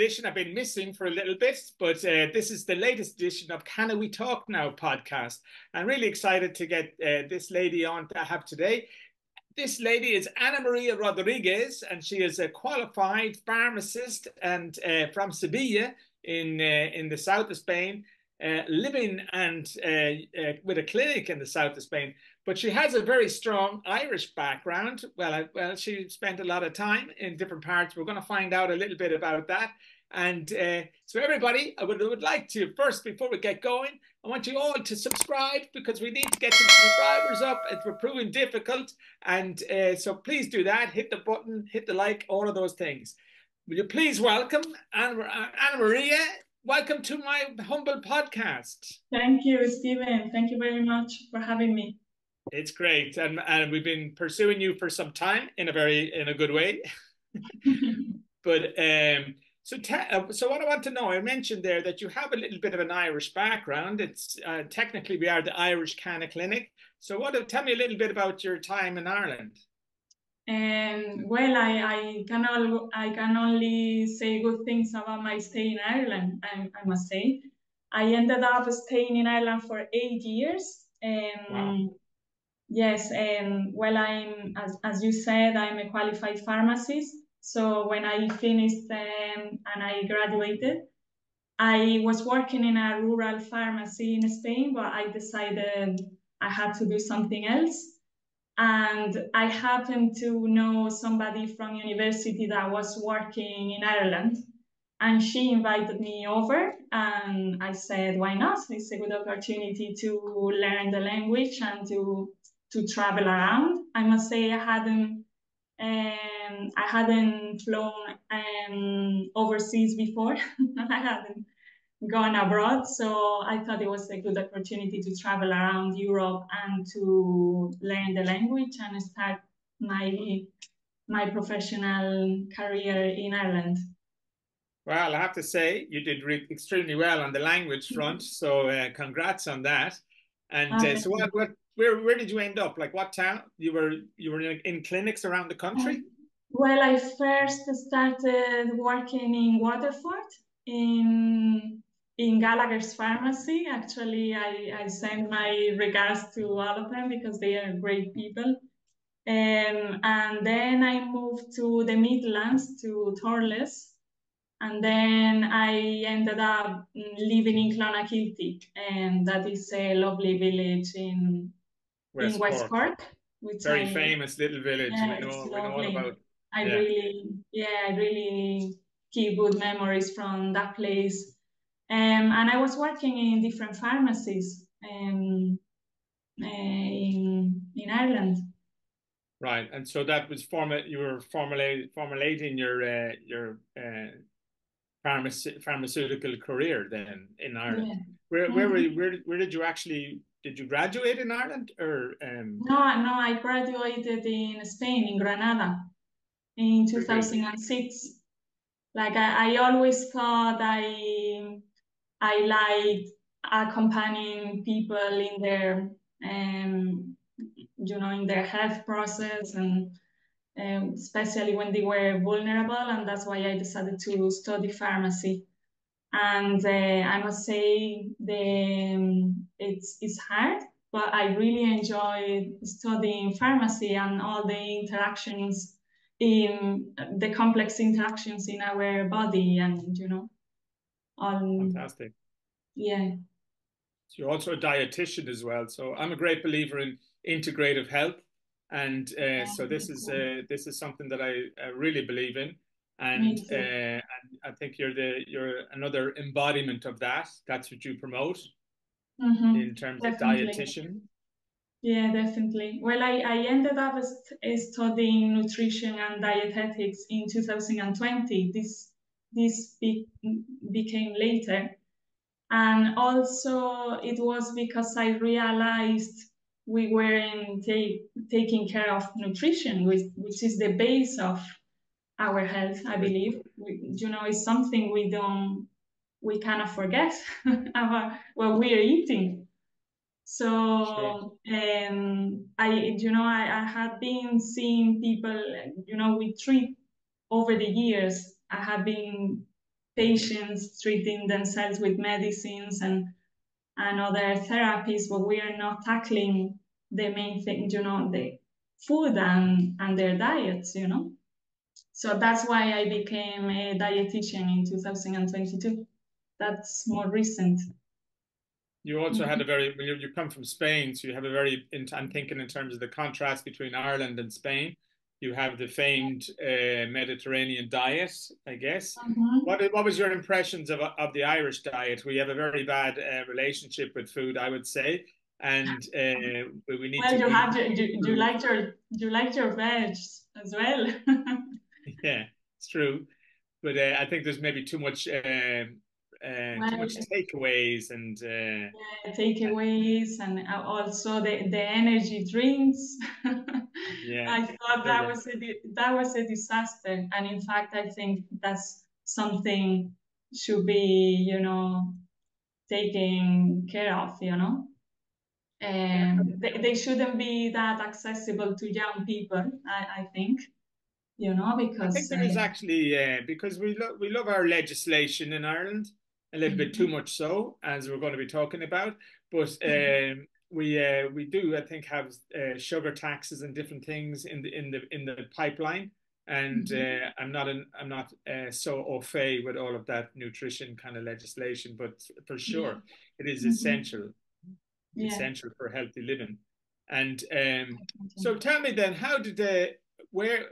edition. I've been missing for a little bit, but this is the latest edition of Canna We Talk Now podcast. I'm really excited to get this lady on that I have today. This lady is Ana Maria Rodriguez, and she is a qualified pharmacist and from Sevilla in the south of Spain, living and with a clinic in the south of Spain. But she has a very strong Irish background. Well, she spent a lot of time in different parts. We're going to find out a little bit about that. And so everybody, I would like to first, before we get going, I want you all to subscribe because we need to get some subscribers up. We're proving difficult. And so please do that. Hit the button, hit the like, all of those things. Will you please welcome Ana Maria? Welcome to my humble podcast. Thank you, Stephen. Thank you very much for having me. It's great. And we've been pursuing you for some time in a good way. But so what I want to know, I mentioned there that you have a little bit of an Irish background. It's technically we are the Irish Canna Clinic. So tell me a little bit about your time in Ireland. Well, I can only say good things about my stay in Ireland. I must say, I ended up staying in Ireland for 8 years. Wow. Yes, well, as you said, I'm a qualified pharmacist. So when I finished and I graduated, I was working in a rural pharmacy in Spain, but I decided I had to do something else. And I happened to know somebody from university that was working in Ireland. And she invited me over, and I said, why not? It's a good opportunity to learn the language and to travel around. I must say I hadn't flown overseas before. I hadn't gone abroad, so I thought it was a good opportunity to travel around Europe and to learn the language and start my professional career in Ireland. Well, I have to say you did extremely well on the language front, so congrats on that. And so where did you end up? Like what town? You were in clinics around the country? Well, I first started working in Waterford in Gallagher's pharmacy. Actually, I send my regards to all of them because they are great people. And then I moved to the Midlands, to Thurles. And then I ended up living in Clonakilty, and that is a lovely village in West West Cork. Cork, which Very famous little village. Yeah, we it's know all lovely. about. I really keep good memories from that place. And I was working in different pharmacies in Ireland. Right, and so that was you were formulating your pharmaceutical career then in Ireland. Yeah. Where did you graduate in Ireland or No, I graduated in Spain, in Granada, in 2006. Like I always thought I liked accompanying people in their in their health process, and especially when they were vulnerable, and that's why I decided to study pharmacy. And I must say it's hard, but I really enjoy studying pharmacy and all the interactions in the complex interactions in our body, and fantastic. Yeah. So you're also a dietitian as well. So I'm a great believer in integrative health, and so this is something that I really believe in, and I think you're another embodiment of that. That's what you promote in terms Definitely. of dietitian. Yeah, definitely. Well, I ended up studying nutrition and dietetics in 2020. This became later. And also it was because I realized we weren't taking care of nutrition, which is the base of our health, I believe. It's something we cannot forget about what we are eating. So I had been seeing people, we treat over the years. I have been patients treating themselves with medicines and other therapies, but we are not tackling the main thing, the food and their diets, So that's why I became a dietitian in 2022. That's more recent. You also had a very, you come from Spain, so you have a very, I'm thinking in terms of the contrast between Ireland and Spain. You have the famed Mediterranean diet, I guess. What was your impressions of the Irish diet? We have a very bad relationship with food, I would say, and we need well, to you liked your veg as well. Yeah, it's true, but I think there's maybe too much takeaways and takeaways, and also the energy drinks. yeah, I thought that was a disaster, and in fact, I think that's something should be taken care of. And they shouldn't be that accessible to young people. I think I think because there is actually because we love our legislation in Ireland a little bit too much so, as we're going to be talking about. But we do, I think, have sugar taxes and different things in the pipeline. And I'm not so au fait with all of that nutrition kind of legislation, but for sure it is essential for healthy living. And so tell me then, how did where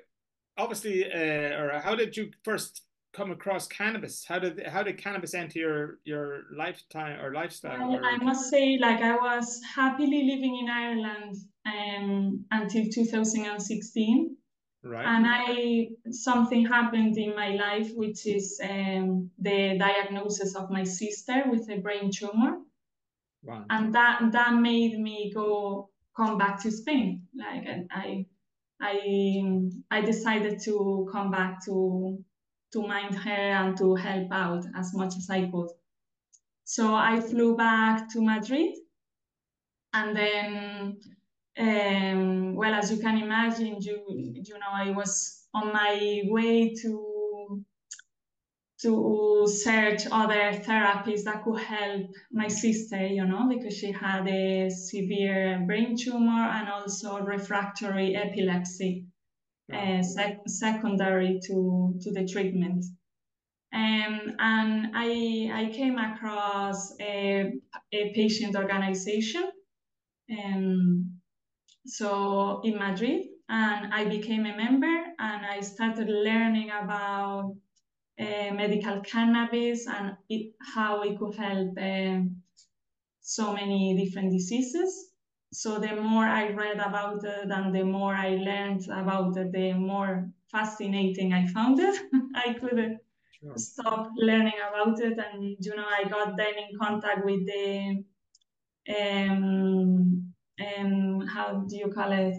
obviously or how did you first come across cannabis? How did cannabis enter your lifetime or lifestyle? Well, I must say, like, I was happily living in Ireland until 2016. Right. And something happened in my life, which is the diagnosis of my sister with a brain tumor. Wow. And that made me come back to Spain. Like, I decided to come back to mind her and to help out as much as I could. So I flew back to Madrid, and then, well, as you can imagine, I was on my way to search other therapies that could help my sister, because she had a severe brain tumor and also refractory epilepsy, secondary to the treatment. And I came across a patient organization, so in Madrid, and I became a member, and I started learning about medical cannabis and how it could help so many different diseases. So the more I read about it and the more I learned about it, the more fascinating I found it. I couldn't stop learning about it, and I got then in contact with the how do you call it,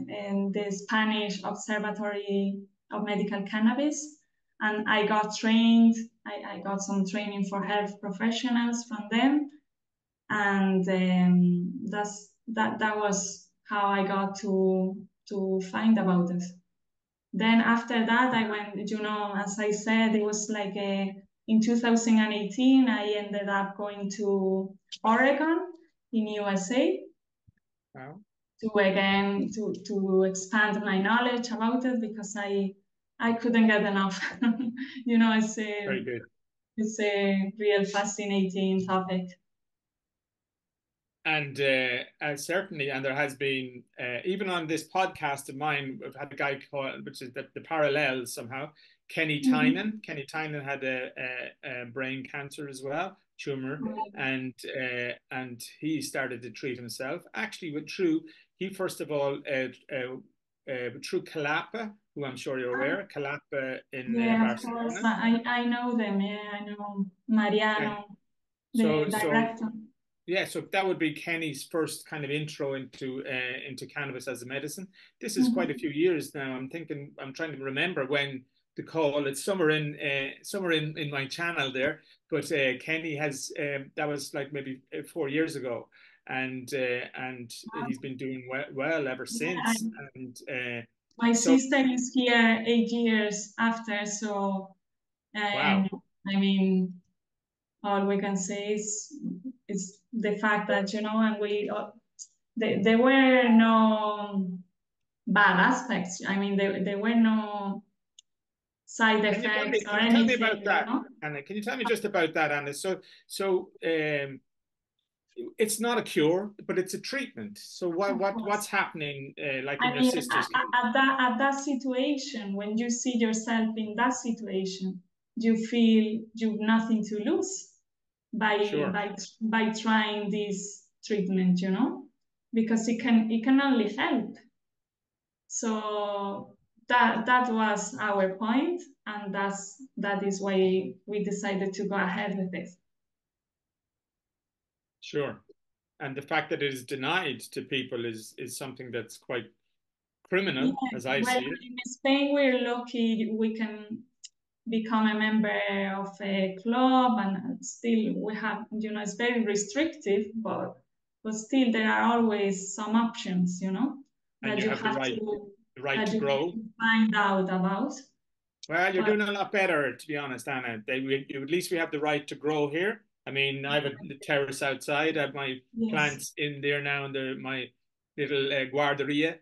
the Spanish Observatory of Medical Cannabis, and I got trained. I got some training for health professionals from them, and that was how I got to find about it. Then after that, I went, as I said, it was like in 2018, I ended up going to Oregon in USA. Wow. To expand my knowledge about it, because I couldn't get enough. Very good. It's a real fascinating topic. And certainly, and there has been, even on this podcast of mine, we've had a guy called, which is the parallels somehow, Kenny Tynan. Kenny Tynan had a brain cancer as well, tumor, and he started to treat himself. Actually, he first of all, through Calapa, who I'm sure you're aware, Calapa in Barcelona. Of course. I know them. Yeah, I know Mariano, the director. Yeah, so that would be Kenny's first kind of intro into cannabis as a medicine. This is quite a few years now. I'm trying to remember when to call. It's somewhere in my channel there. But Kenny has that was like maybe 4 years ago, and he's been doing well ever since. And my sister is here 8 years after, so wow. I mean, all we can say is the fact that, and there were no bad aspects. I mean, there were no side effects or Can you tell me anything, about that, Anna? Can you tell me just about that, Anna? So it's not a cure, but it's a treatment. So what's happening, like in I your mean, sister's case? at that situation, when you see yourself in that situation, you feel you've nothing to lose by Sure. by trying this treatment, because it can only help. So that was our point, and that is why we decided to go ahead with this. Sure. And the fact that it is denied to people is something that's quite criminal, Yeah, as I well, see it. in Spain, we're lucky we can become a member of a club, and still we have, it's very restrictive, but still there are always some options, And that you you have have to the right that to you grow. can find out about. Well, you're But doing a lot better, to be honest, Anna. At least we have the right to grow here. I mean, I have the terrace outside. I have my yes, plants in there now, and my little guarderia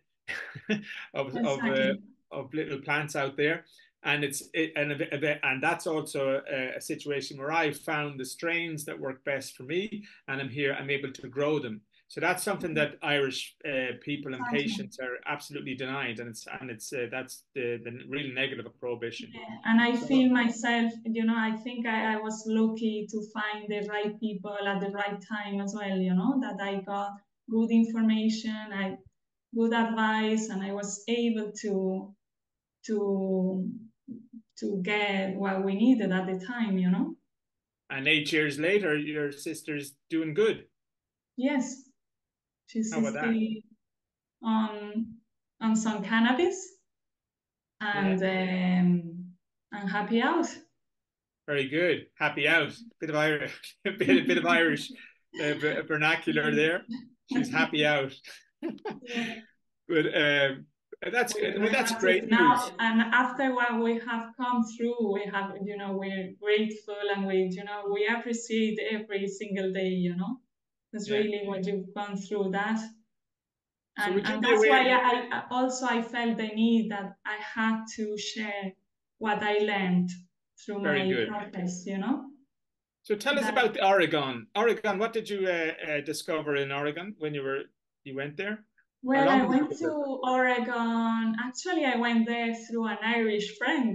of of uh, exactly. of little plants out there. And and that's also a situation where I found the strains that work best for me, and I'm here. I'm able to grow them. So that's something that Irish people and Exactly. patients are absolutely denied, and it's that's the real negative of prohibition. Yeah. And I So feel myself, I think I was lucky to find the right people at the right time as well, that I got good information, good advice, and I was able to to get what we needed at the time. and 8 years later, your sister's doing good. Yes, she's How about that? still on some cannabis, Yeah, and happy out. very good. Happy out. Bit of Irish, bit of Irish vernacular there. She's happy out. Yeah. But I We mean, that's have to great news. now, and after what we have come through, we're grateful, and we appreciate every single day. That's Yeah. really what you've gone through that, So would you and be that's why aware? I felt the need that I had to share what I learned through Very my good. practice. So tell us That about the Oregon. Oregon, what did you discover in Oregon when you went there? How well, long I did you went go to there for? Oregon. Actually, I went there through an Irish friend.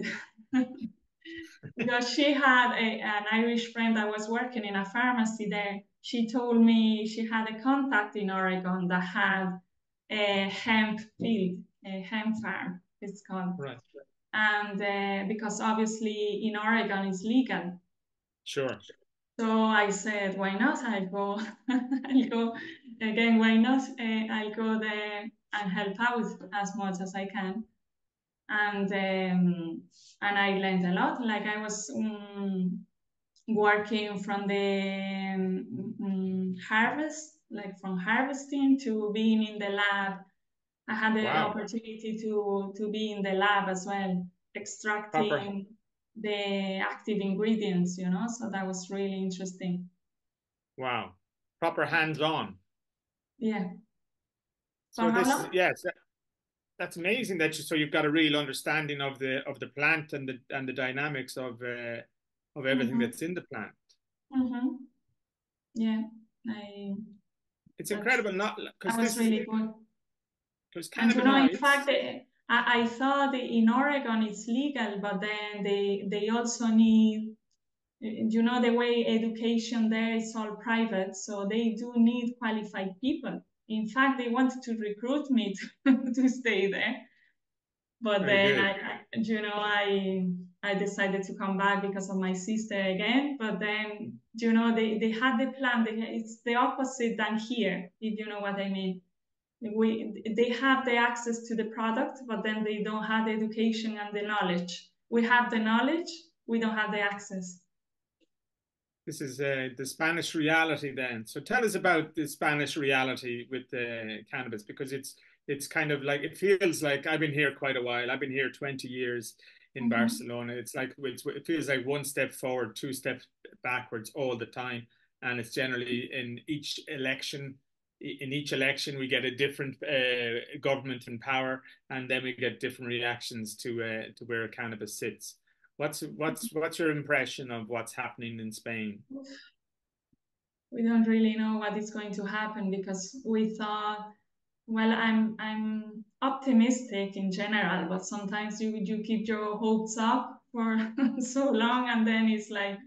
Because she had an Irish friend that was working in a pharmacy there. She told me she had a contact in Oregon that had a hemp field, a hemp farm, it's called. Right. And because obviously in Oregon it's legal. Sure. So I said, why not? I'll go, I'll go again, why not? I'll go there and help out as much as I can. And I learned a lot. Like I was working from the harvest, like from harvesting to being in the lab. I had the Wow. opportunity to be in the lab as well, Proper. extracting the active ingredients, so that was really interesting. Wow. Proper hands-on. Yeah. For So how this is long? yes, that's amazing that you've got a real understanding of the plant and the dynamics of everything Mm-hmm. that's in the plant. Mm-hmm. Yeah. I It's that's incredible, not that because was this is really good. because And in cannabinoids. fact, I thought in Oregon it's legal, but then they also need, the way education there is all private, so they do need qualified people. In fact, they wanted to recruit me to stay there, but Very then good. I decided to come back because of my sister again. But then they had the plan. It's the opposite than here, if you know what I mean. They have the access to the product, but then they don't have the education and the knowledge. We have the knowledge, we don't have the access. This is the Spanish reality then. So tell us about the Spanish reality with cannabis, because it's kind of like it feels like I've been here quite a while. I've been here 20 years in Barcelona. It's like it feels like one step forward, two steps backwards all the time, and it's generally in each election. In each election, we get a different government in power, and then we get different reactions to where cannabis sits. What's your impression of what's happening in Spain? We don't really know what is going to happen because we thought, well, I'm optimistic in general, but sometimes you keep your hopes up for so long, and then it's like,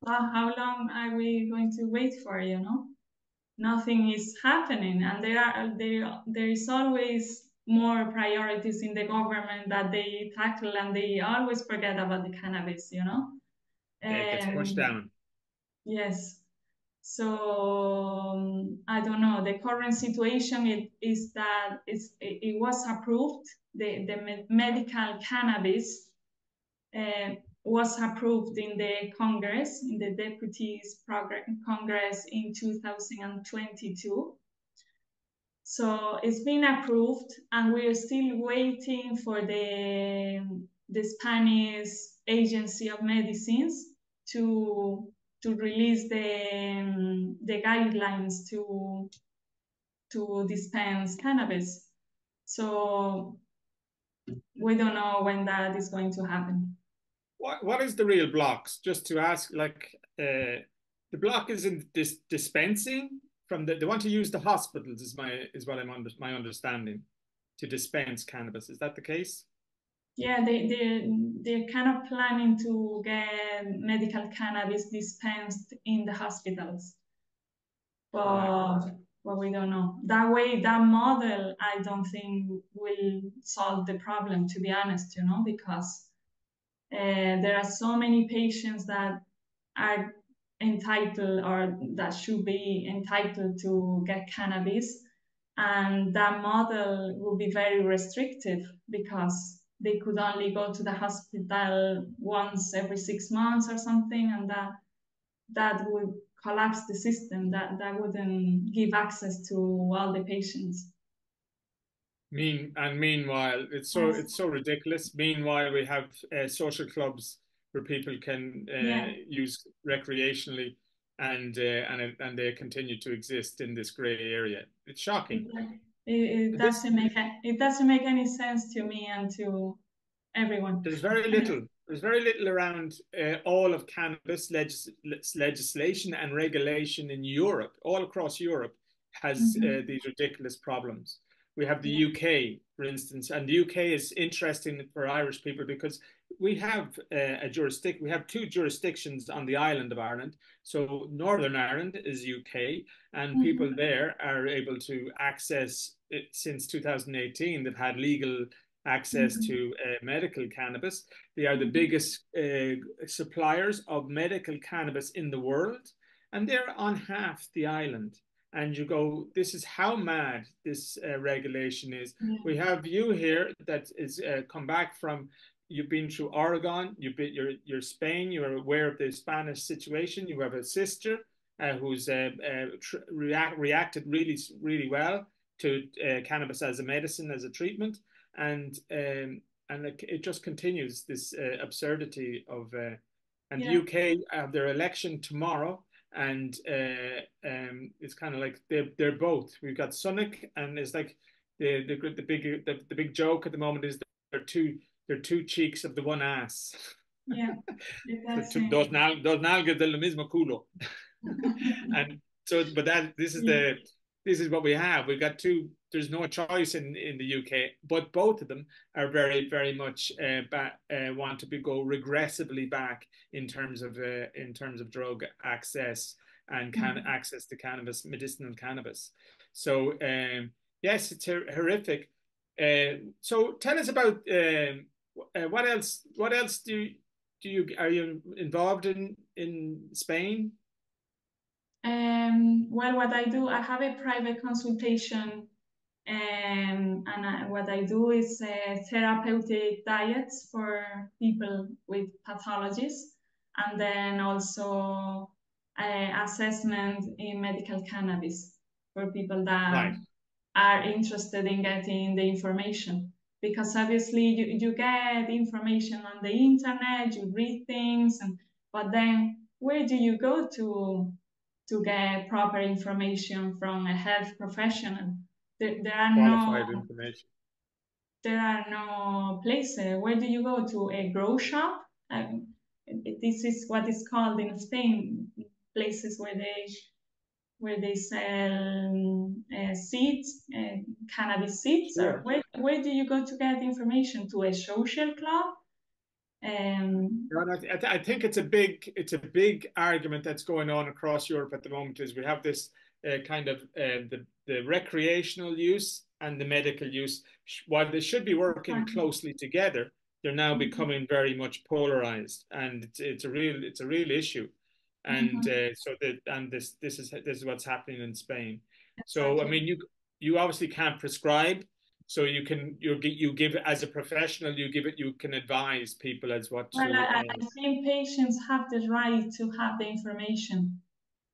how long are we going to wait for? Nothing is happening, and there is always more priorities in the government that they tackle, and they always forget about the cannabis. It gets pushed And down. yes. So I don't know. The current situation is that it was approved. The medical cannabis was approved in the Congress, in the Deputies Congress in 2022. So it's been approved, and we're still waiting for the Spanish Agency of Medicines to release the guidelines to dispense cannabis. So we don't know when that is going to happen. What is the real blocks? Just to ask, like the block is in this dispensing from they want to use the hospitals is what my understanding to dispense cannabis. Is that the case? Yeah, they're kind of planning to get medical cannabis dispensed in the hospitals. But we don't know. That model, I don't think will solve the problem, to be honest, because there are so many patients that are entitled or that should be entitled to get cannabis. And that model will be very restrictive because they could only go to the hospital once every 6 months or something, and that would collapse the system. That wouldn't give access to all the patients. Meanwhile, it's so ridiculous. Meanwhile, we have social clubs where people can use recreationally, and they continue to exist in this grey area. It's shocking. It doesn't make any sense to me and to everyone. There's very little around all of cannabis legislation and regulation in Europe. All across Europe has these ridiculous problems. We have the UK, for instance, and the UK is interesting for Irish people because we have we have two jurisdictions on the island of Ireland. So Northern Ireland is UK, and people there are able to access it since 2018. They've had legal access to medical cannabis. They are the biggest suppliers of medical cannabis in the world, and they're on half the island. And you go, this is how mad this regulation is. We have you here that is come back from. You've been through Oregon. You're Spain. You're aware of the Spanish situation. You have a sister who's reacted really well to cannabis as a medicine, as a treatment, and it just continues this absurdity of. And the UK have their election tomorrow, and it's kind of like they're both. We've got Sunak, and it's like the big joke at the moment is they're two cheeks of the one ass. Yeah, dos nalgas del mismo culo. And so, but this is what we have. We've got two. There's no choice in the UK, but both of them are very, very much want to go regressively back in terms of drug access and access to cannabis, medicinal cannabis. So yes, it's horrific. So tell us about what else? What else are you involved in Spain? Well, what I do, I have a private consultation, and what I do is therapeutic diets for people with pathologies, and then also assessment in medical cannabis for people that are interested in getting the information. because obviously you get information on the internet, you read things, but then where do you go to get proper information from a health professional? There are Qualified information. there are no places. Where do you go to? A grow shop? This is what is called in Spain, places where they sell seeds, cannabis seeds. Or Sure. where do you go to get information? To a social club? I think it's a big argument that's going on across Europe at the moment. Is we have this kind of the recreational use and the medical use. While they should be working closely together, they're now becoming very much polarized, and it's a real issue. And this is what's happening in Spain. So I Exactly. mean, you obviously can't prescribe, so you give as a professional, you can advise people as what Well, to. I think patients have the right to have the information,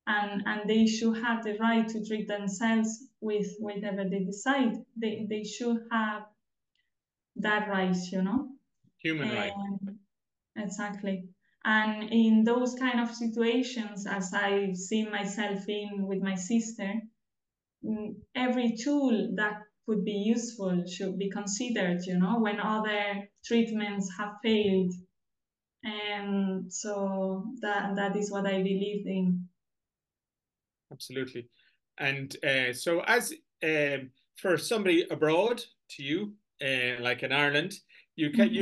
and they should have the right to treat themselves with whatever they decide. They should have that right, you know? Human right. Exactly. And in those kind of situations, as I've seen myself in with my sister, every tool that could be useful should be considered, you know, when other treatments have failed. And so that is what I believe in. Absolutely. And so, as for somebody abroad to you, like in Ireland, you could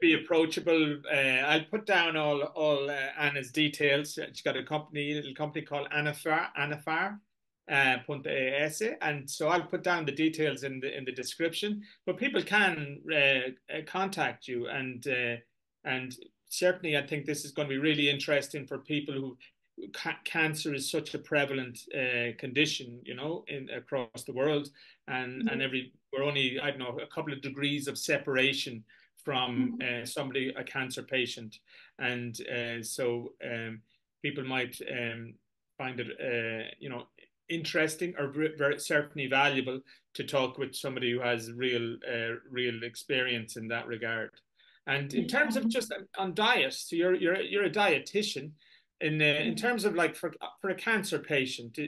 be approachable. I'll put down all Anna's details. She's got a little company called Anafar. .es, and so I'll put down the details in the description. But people can contact you, and certainly I think this is going to be really interesting for people who cancer is such a prevalent condition, in across the world, and we're only, I don't know, a couple of degrees of separation from somebody, a cancer patient, and so people might find it, interesting or very certainly valuable to talk with somebody who has real experience in that regard. And in terms of just on diet, so you're a dietitian. In terms of like for a cancer patient, do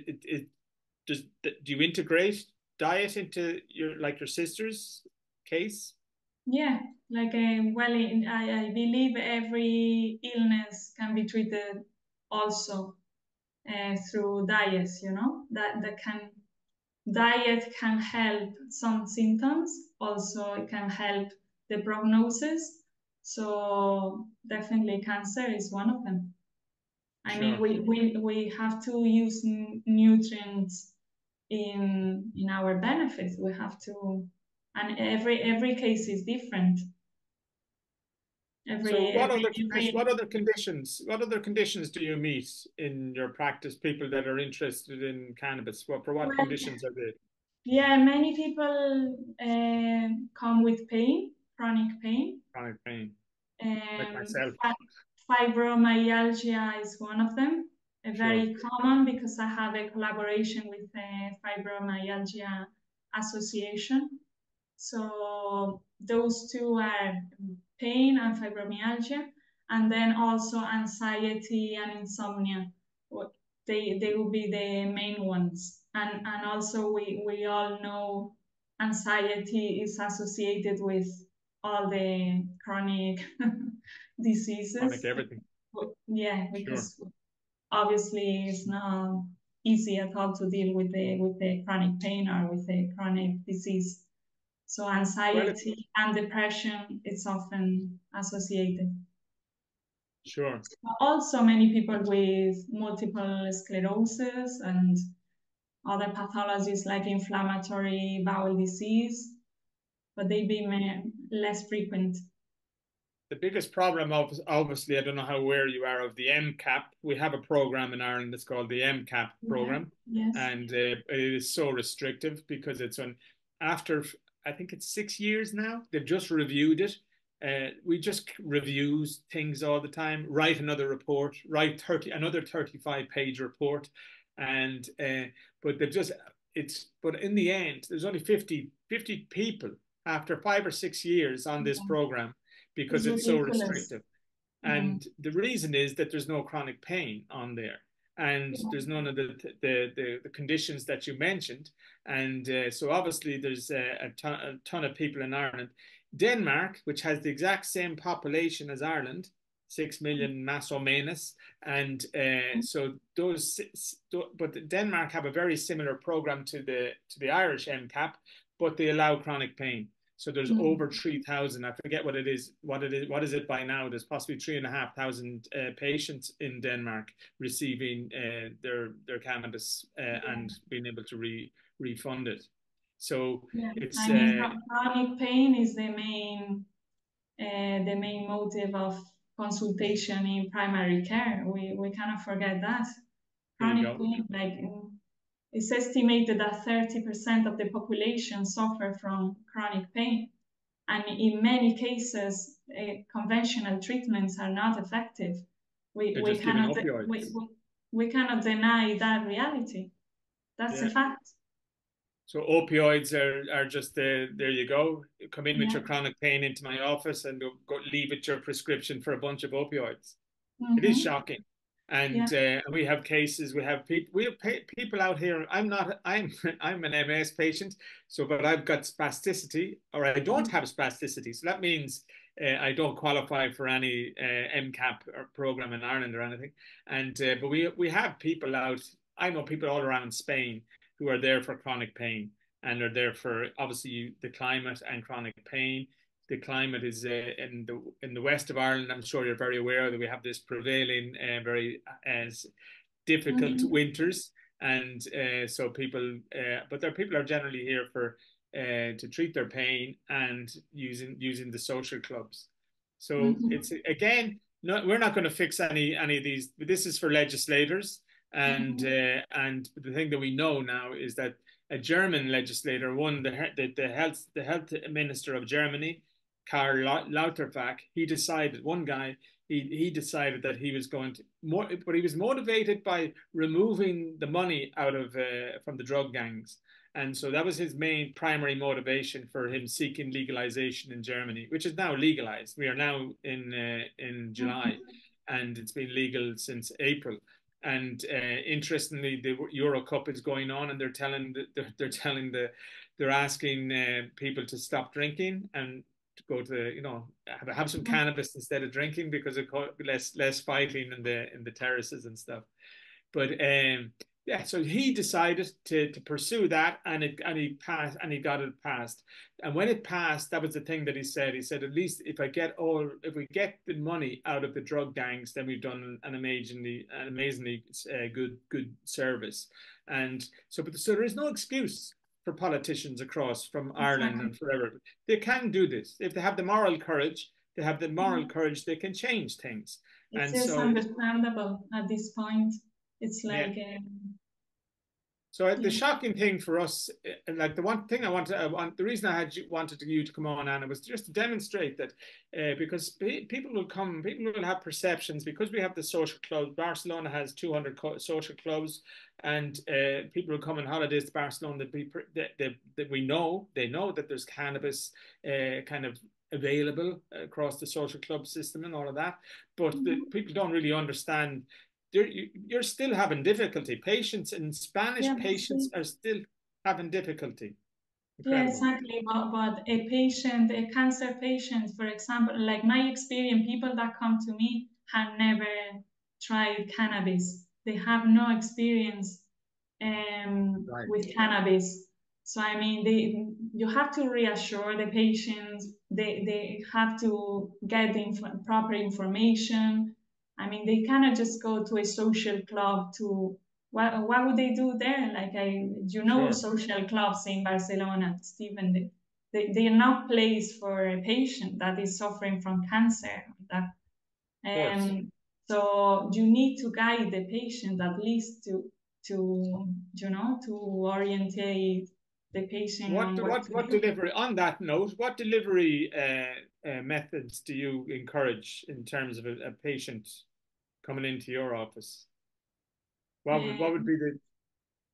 you integrate diet into your sister's case? Yeah, like well, I believe every illness can be treated also through diets. You know that can diet can help some symptoms. Also, it can help the prognosis. So definitely, cancer is one of them. I mean, Sure. we have to use nutrients in our benefits. We have to, and every case is different. So Every what other conditions do you meet in your practice? People that are interested in cannabis, for what well, conditions are they? yeah, many people come with pain, chronic pain. Chronic pain, like Um, myself. Fibromyalgia is one of them, Sure. very common because I have a collaboration with the Fibromyalgia Association. So those two are pain and fibromyalgia, and then also anxiety and insomnia. They will be the main ones. And also we all know anxiety is associated with all the chronic Chronic diseases. everything. Yeah, Sure. because obviously it's not easy at all to deal with the chronic pain or with the chronic disease. So Well, anxiety and depression is often associated. sure. Also, many people with multiple sclerosis and other pathologies like inflammatory bowel disease, but they be less frequent. The biggest problem, obviously, I don't know how aware you are of the MCAP. We have a program in Ireland that's called the MCAP Yeah. program, Yes. and it is so restrictive because it's on after, I think it's 6 years now. They've just reviewed it. We just reviews things all the time. Write another report. Write another 35-page report, and but they've just but in the end, there's only 50 people after 5 or 6 years on this program because It's it's so ridiculous. restrictive. And the reason is that there's no chronic pain on there. And there's none of the conditions that you mentioned. And so obviously there's a ton of people in Ireland. Denmark, which has the exact same population as Ireland, 6 million mass or manus. And so those, but Denmark have a very similar program to the Irish MCAP, but they allow chronic pain. So there's over 3,000. I forget what it is. What is it by now? There's possibly 3,500 patients in Denmark receiving their cannabis and being able to refund it. So it's. I mean, chronic pain is the main motive of consultation in primary care. We cannot forget that. Chronic pain, like it's estimated that 30% of the population suffer from chronic pain. And in many cases, conventional treatments are not effective. We cannot deny that reality. That's a fact. So opioids are just there you go. Come in with your chronic pain into my office and go leave it your prescription for a bunch of opioids. It is shocking. And we have cases. We have people out here. I'm an MS patient, but I've got spasticity, or I don't have spasticity. So that means I don't qualify for any MCAP or program in Ireland or anything. And but we have people out. I know people all around Spain who are there for chronic pain and are there for obviously the climate and chronic pain. The climate is in the west of Ireland. I'm sure you're very aware that we have this prevailing very difficult winters, and so people, but their people are generally here for to treat their pain and using the social clubs. So it's again, we're not going to fix any of these. This is for legislators, and the thing that we know now is that a German legislator, the health minister of Germany, Karl Lauterbach, he decided that he was going to more, but he was motivated by removing the money out of from the drug gangs, and so that was his main primary motivation for him seeking legalization in Germany, which is now legalized. We are now in July, and it's been legal since April. And interestingly, the Euro Cup is going on, and they're asking people to stop drinking and to go to have some cannabis instead of drinking because of less fighting in the terraces and stuff. But so he decided to pursue that, and he got it passed. And when it passed, that was the thing that he said. He said, at least if we get the money out of the drug gangs, then we've done an amazingly good service. And so there is no excuse for politicians across from Ireland and forever. They can do this if they have the moral courage. They have the moral courage. They can change things. It's understandable at this point. It's like so the shocking thing for us, like the one thing the reason I wanted you to come on, Anna, was just to demonstrate that because people will have perceptions, because we have the social clubs. Barcelona has 200 social clubs, and people will come on holidays to Barcelona that we know, they know that there's cannabis kind of available across the social club system and all of that, but people don't really understand. You're still having difficulty. Patients in Spanish patients are still having difficulty. Incredible. Yeah, exactly. But a cancer patient, for example, like my experience, people that come to me have never tried cannabis. They have no experience with cannabis. So I mean, you have to reassure the patients. They have to get the proper information. I mean, they cannot just go to a social club to, what would they do there? Like, social clubs in Barcelona, Stephen, they are not placed for a patient that is suffering from cancer. So you need to guide the patient at least to orientate the patient on what delivery, on that note, what delivery methods do you encourage in terms of a patient coming into your office? What would be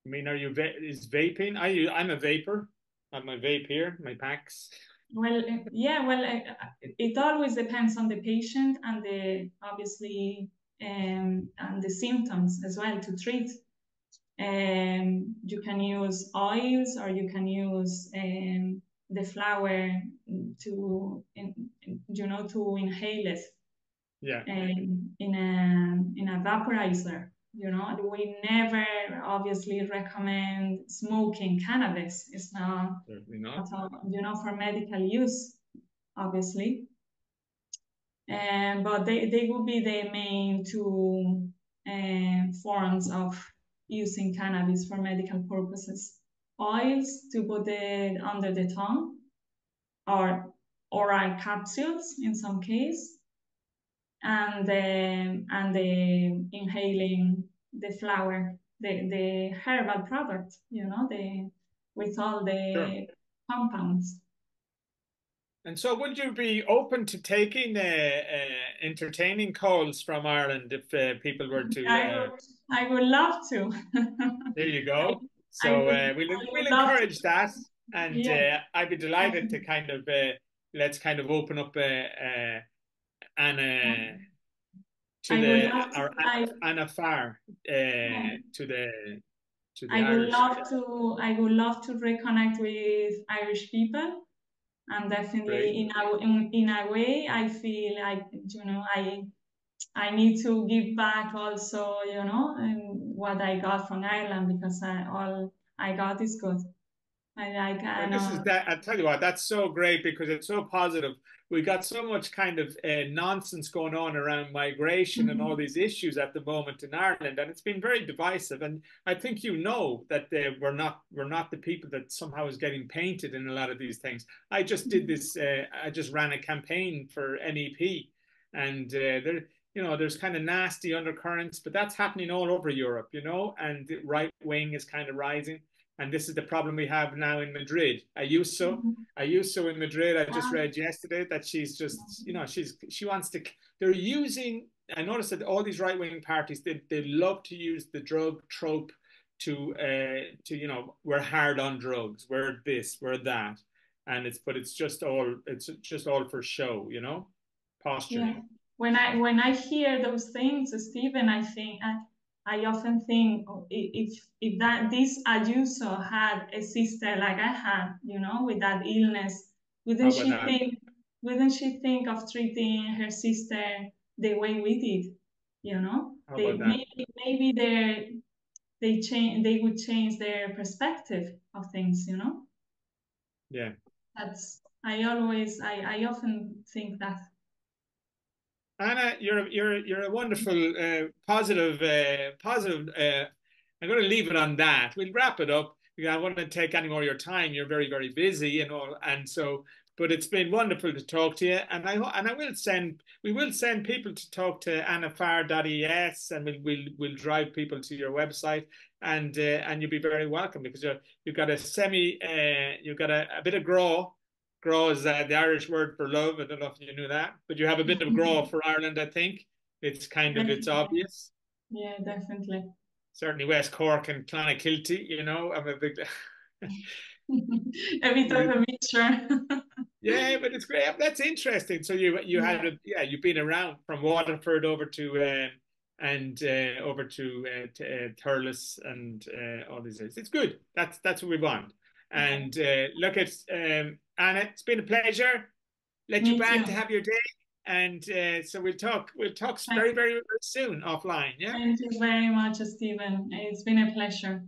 is vaping? I'm a vapor. I have my vape here, my packs. Well, yeah, well, it always depends on the patient and the obviously and the symptoms as well to treat. You can use oils or you can use the flower to to inhale it. Yeah. In a vaporizer. We never obviously recommend smoking cannabis. It's not, Certainly not. for medical use, obviously. But they would be the main two forms of using cannabis for medical purposes. Oils to put it under the tongue, or oral capsules in some case, and the inhaling the flower, the herbal product, with all Sure. the compounds. And so, would you be open to taking entertaining calls from Ireland if people were to? I would love to. There you I, go. I So would we'll love to. encourage that, and Yeah, I'd be delighted to kind of let's kind of open up Anna to I would the love to. our Anafar to the I would Irish. love to. I would love to reconnect with Irish people, and Great. definitely in a way, I feel like I need to give back also, and what I got from Ireland, because all I got is good. I Well, this is know. that. I tell you what, that's so great because it's so positive. We got so much kind of nonsense going on around migration and all these issues at the moment in Ireland, and it's been very divisive. And I think you know that we're not the people that somehow is getting painted in a lot of these things. I just did this. I just ran a campaign for MEP, and there's kind of nasty undercurrents, but that's happening all over Europe, and the right wing is kind of rising. And this is the problem we have now in Madrid. Ayuso in Madrid. I just read yesterday that she's just, she wants to. They're using. I noticed that all these right wing parties they love to use the drug trope to we're hard on drugs, we're this, we're that, and it's just all for show, Yeah. posturing. When I hear those things, Stephen, I often think, if that this Ayuso had a sister like I had, with that illness, How wouldn't about she that? think wouldn't she think of treating her sister the way we did? How They about that? maybe they would change their perspective of things. Yeah. That's I often think that. Anna, you're a wonderful, positive. I'm going to leave it on that. We'll wrap it up because I want to take any more of your time. You're very, very busy and all, and so. But it's been wonderful to talk to you, and we will send people to talk to anafar.es, and we'll drive people to your website, and you'll be very welcome because you've got you've got a bit of grow. Graw is the Irish word for love. I don't know if you knew that, but you have a bit of graw for Ireland, I think. It's obvious. Yeah, definitely. Certainly West Cork and Clonakilty, I'm a big. A bit of a mixture. Yeah, but it's great. That's interesting. So you've been around from Waterford over to over to Thurles and all these things. It's good. That's what we want. And look, Anna, it's been a pleasure. Let you Me back too. to have your day, and so we'll talk. We'll talk very, very, very soon offline. Yeah. Thank you very much, Stephen. It's been a pleasure.